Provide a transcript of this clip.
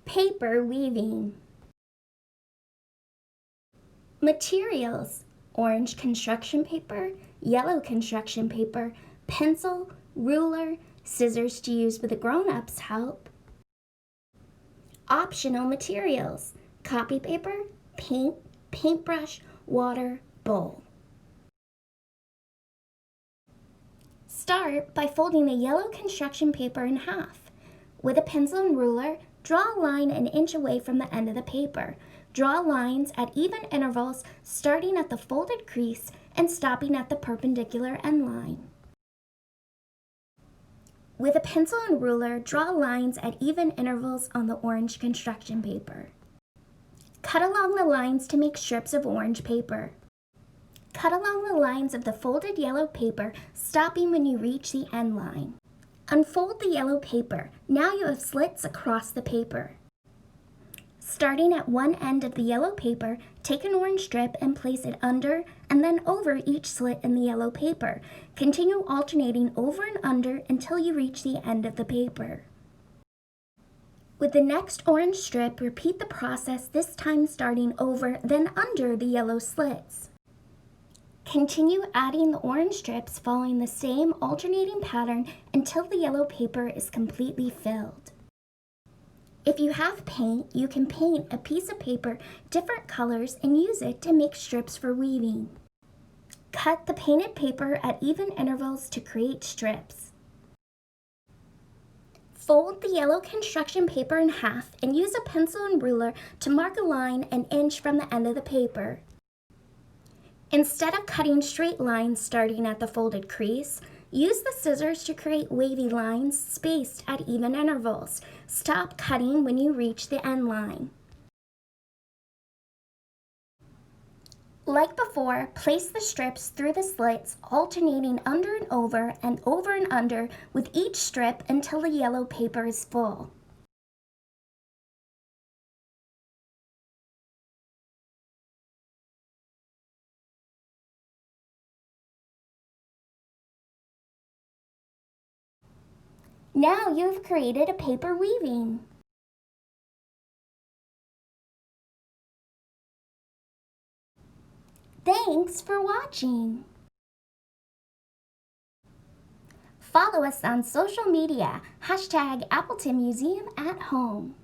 Paper weaving. Materials: orange construction paper, yellow construction paper, pencil, ruler, scissors to use with a grown-up's help. Optional materials: copy paper, paint, paintbrush, water, bowl. Start by folding the yellow construction paper in half. With a pencil and ruler, draw a line an inch away from the end of the paper. Draw lines at even intervals, starting at the folded crease and stopping at the perpendicular end line. With a pencil and ruler, draw lines at even intervals on the orange construction paper. Cut along the lines to make strips of orange paper. Cut along the lines of the folded yellow paper, stopping when you reach the end line. Unfold the yellow paper. Now you have slits across the paper. Starting at one end of the yellow paper, take an orange strip and place it under and then over each slit in the yellow paper. Continue alternating over and under until you reach the end of the paper. With the next orange strip, repeat the process, this time starting over, then under the yellow slits. Continue adding the orange strips following the same alternating pattern until the yellow paper is completely filled. If you have paint, you can paint a piece of paper different colors and use it to make strips for weaving. Cut the painted paper at even intervals to create strips. Fold the yellow construction paper in half and use a pencil and ruler to mark a line an inch from the end of the paper. Instead of cutting straight lines starting at the folded crease, use the scissors to create wavy lines spaced at even intervals. Stop cutting when you reach the end line. Like before, place the strips through the slits, alternating under and under with each strip until the yellow paper is full. Now you have created a paper weaving. Thanks for watching. Follow us on social media, #AppletonMuseum@home.